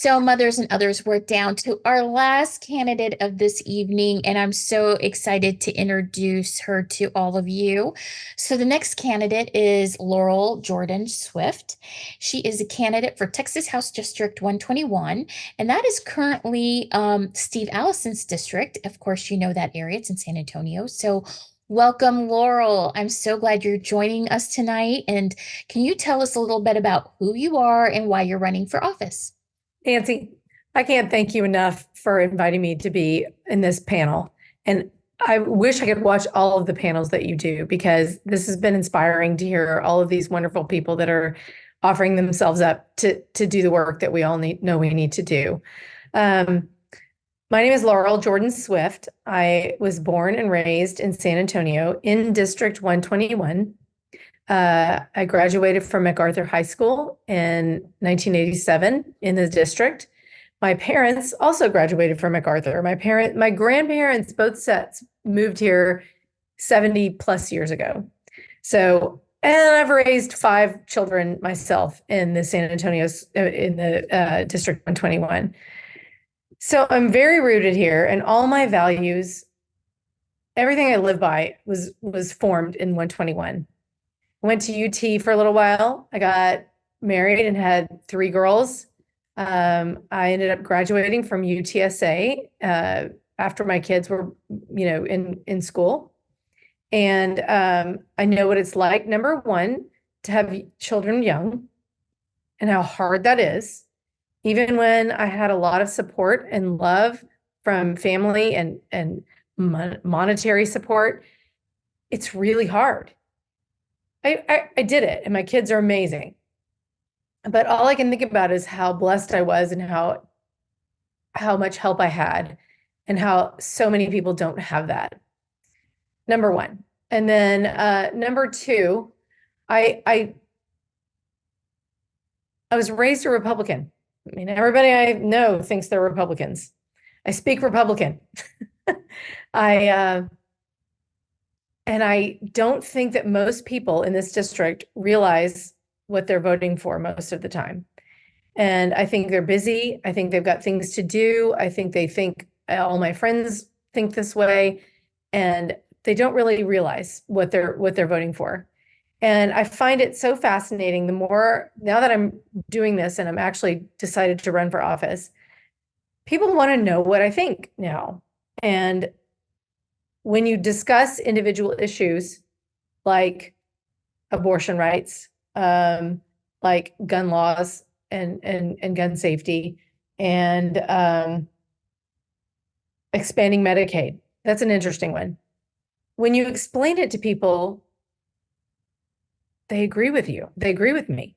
So, mothers and others, we're down to our last candidate of this evening, and I'm so excited to introduce her to all of you. So, the next candidate is Laurel Jordan Swift. She is a candidate for Texas House District 121, and that is currently Steve Allison's district. Of course, you know that area, it's in San Antonio. So, welcome, Laurel. I'm so glad you're joining us tonight. And can you tell us a little bit about who you are and why you're running for office? Nancy, I can't thank you enough for inviting me to be in this panel. And I wish I could watch all of the panels that you do because this has been inspiring to hear all of these wonderful people that are offering themselves up to do the work that we all know we need to do. Um, my name is Laurel Jordan Swift. I was born and raised in San Antonio in District 121. I graduated from MacArthur High School in 1987 in the district. My parents also graduated from MacArthur. My grandparents, both sets, moved here 70 plus years ago. So, and I've raised 5 children myself in the San Antonio, in the District 121. So I'm very rooted here, and all my values, everything I live by was formed in 121. Went to UT for a little while. I got married and had 3 girls. I ended up graduating from UTSA after my kids were, in school. And I know what it's like, number one, to have children young and how hard that is. Even when I had a lot of support and love from family and monetary support, it's really hard. I did it, and my kids are amazing. But all I can think about is how blessed I was and how much help I had and how so many people don't have that. Number one. And then number two, I was raised a Republican. I mean, everybody I know thinks they're Republicans. I speak Republican. And I don't think that most people in this district realize what they're voting for most of the time. And I think they're busy. I think they've got things to do. I think they think all my friends think this way, and they don't really realize what they're voting for. And I find it so fascinating. The more now that I'm doing this and I'm actually decided to run for office, people want to know what I think now. And when you discuss individual issues like abortion rights, like gun laws and gun safety, and expanding Medicaid, that's an interesting one. When you explain it to people, they agree with you. They agree with me.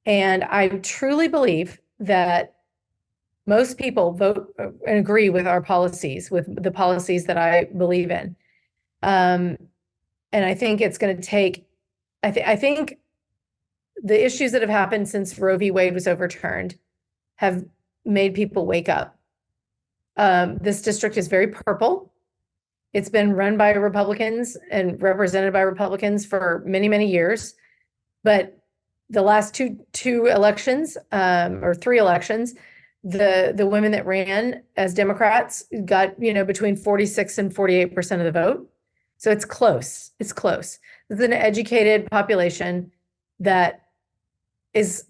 And I truly believe that most people vote and agree with our policies, with the policies that I believe in. And I think it's going to take, I think the issues that have happened since Roe v. Wade was overturned have made people wake up. This district is very purple. It's been run by Republicans and represented by Republicans for many, many years. But the last two elections, or 3 elections, the women that ran as Democrats got, between 46 and 48% of the vote. So it's close. It's close. It's an educated population that is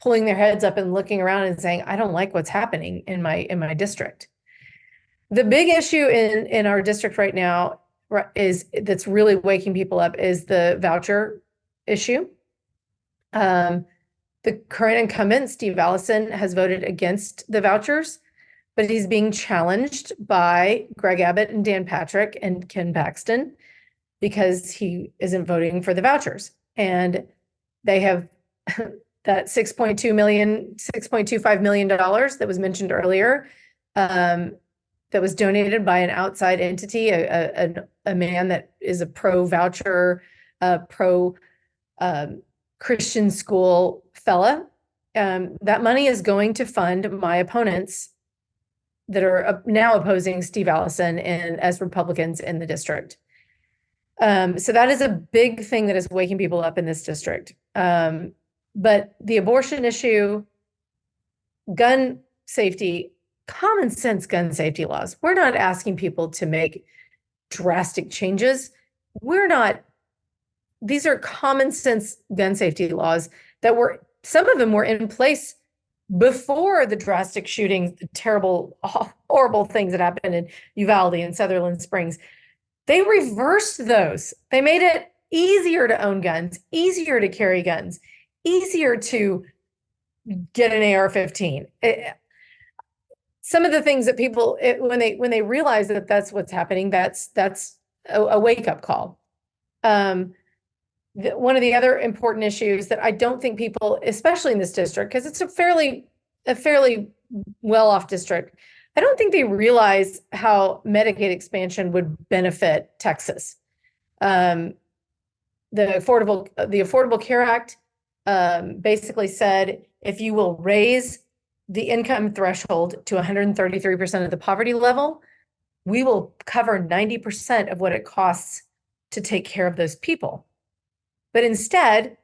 pulling their heads up and looking around and saying, I don't like what's happening in my district. The big issue in our district right now is that's really waking people up is the voucher issue. The current incumbent, Steve Allison, has voted against the vouchers, but he's being challenged by Greg Abbott and Dan Patrick and Ken Paxton because he isn't voting for the vouchers. And they have that $6.25 million that was mentioned earlier, that was donated by an outside entity, a man that is a pro-voucher, pro Christian school fella. That money is going to fund my opponents that are now opposing Steve Allison and as Republicans in the district. So that is a big thing that is waking people up in this district. But the abortion issue, gun safety, common sense gun safety laws. We're not asking people to make drastic changes. We're not, these are common sense gun safety laws that some of them were in place before the drastic shootings, the terrible, horrible things that happened in Uvalde and Sutherland Springs. They reversed those. They made it easier to own guns, easier to carry guns, easier to get an AR-15. Some of the things that people, when they realize that that's what's happening, that's a wake-up call. One of the other important issues that I don't think people, especially in this district, because it's a fairly well-off district, I don't think they realize how Medicaid expansion would benefit Texas. The Affordable Care Act basically said if you will raise the income threshold to 133% of the poverty level, we will cover 90% of what it costs to take care of those people. But instead,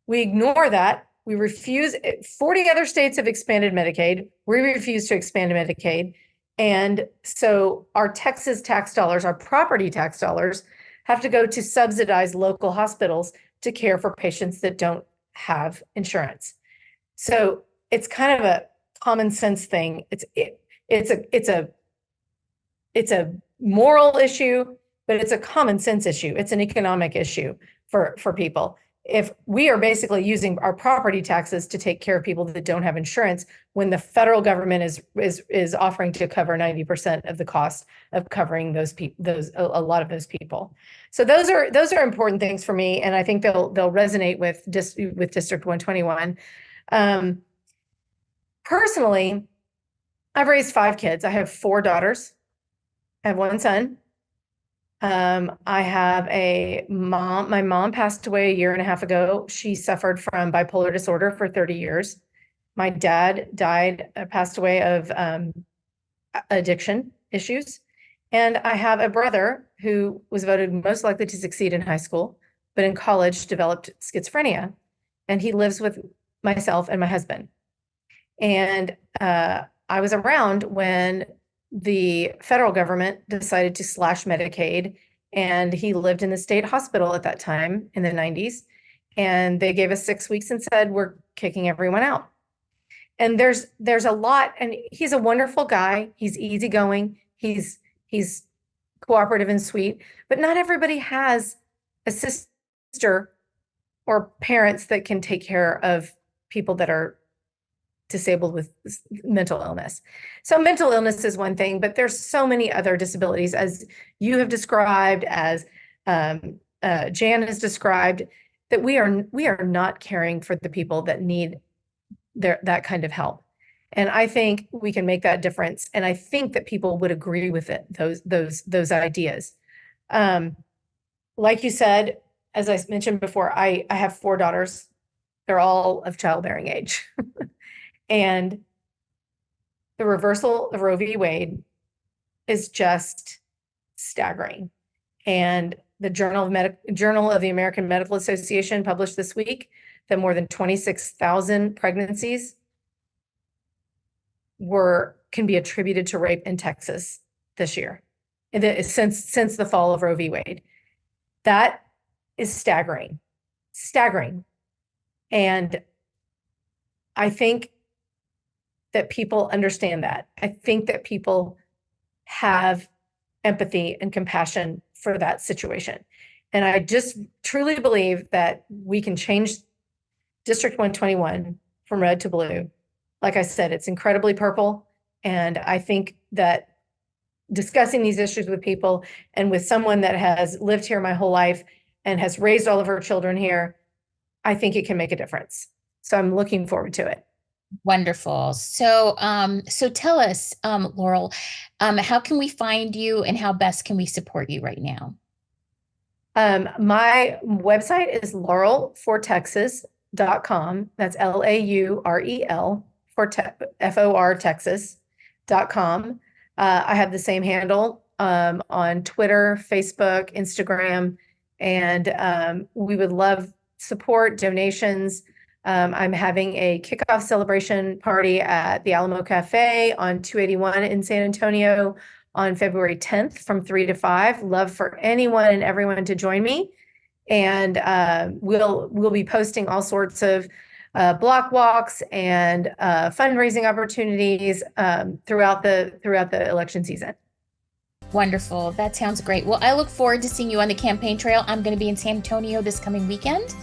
we ignore that. We refuse. 40 other states have expanded Medicaid. We refuse to expand Medicaid. And so our Texas tax dollars, our property tax dollars, have to go to subsidize local hospitals to care for patients that don't have insurance. So it's kind of a common sense thing. It's a moral issue, but it's a common sense issue. It's an economic issue for people. If we are basically using our property taxes to take care of people that don't have insurance, when the federal government is offering to cover 90% of the cost of covering a lot of those people. So those are important things for me, and I think they'll resonate with District 121. Personally, I've raised 5 kids. I have 4 daughters. I have 1 son. I have a mom. My mom passed away a year and a half ago. She suffered from bipolar disorder for 30 years. My dad passed away of addiction issues. And I have a brother who was voted most likely to succeed in high school, but in college developed schizophrenia. And he lives with myself and my husband. And I was around when the federal government decided to slash Medicaid, and he lived in the state hospital at that time in the 90s. And they gave us 6 weeks and said, we're kicking everyone out. And there's a lot, and he's a wonderful guy. He's easygoing. He's cooperative and sweet, but not everybody has a sister or parents that can take care of people that are disabled with mental illness. So mental illness is one thing, but there's so many other disabilities, as you have described, as Jan has described, that we are not caring for the people that need that kind of help. And I think we can make that difference. And I think that people would agree with it, those ideas. Like you said, as I mentioned before, I have 4 daughters. They're all of childbearing age. And the reversal of Roe v. Wade is just staggering. And the Journal of the American Medical Association published this week that more than 26,000 pregnancies can be attributed to rape in Texas this year, since the fall of Roe v. Wade. That is staggering. And I think that people understand that. I think that people have empathy and compassion for that situation. And I just truly believe that we can change District 121 from red to blue. Like I said, it's incredibly purple. And I think that discussing these issues with people, and with someone that has lived here my whole life and has raised all of her children here, I think it can make a difference. So I'm looking forward to it. Wonderful. So, so tell us, Laurel, how can we find you and how best can we support you right now? My website is laurelfortexas.com. That's LAUREL FOR Texas.com. I have the same handle on Twitter, Facebook, Instagram, and we would love support, donations. I'm having a kickoff celebration party at the Alamo Cafe on 281 in San Antonio on February 10th from 3 to 5. Love for anyone and everyone to join me. And we'll be posting all sorts of block walks and fundraising opportunities throughout the election season. Wonderful. That sounds great. Well, I look forward to seeing you on the campaign trail. I'm going to be in San Antonio this coming weekend.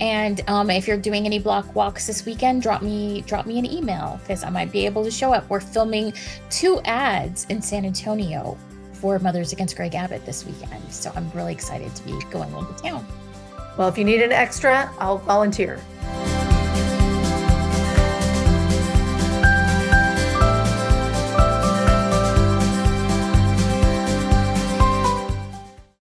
And if you're doing any block walks this weekend, drop me an email because I might be able to show up. We're filming 2 ads in San Antonio for Mothers Against Greg Abbott this weekend. So I'm really excited to be going into town. Well, if you need an extra, I'll volunteer.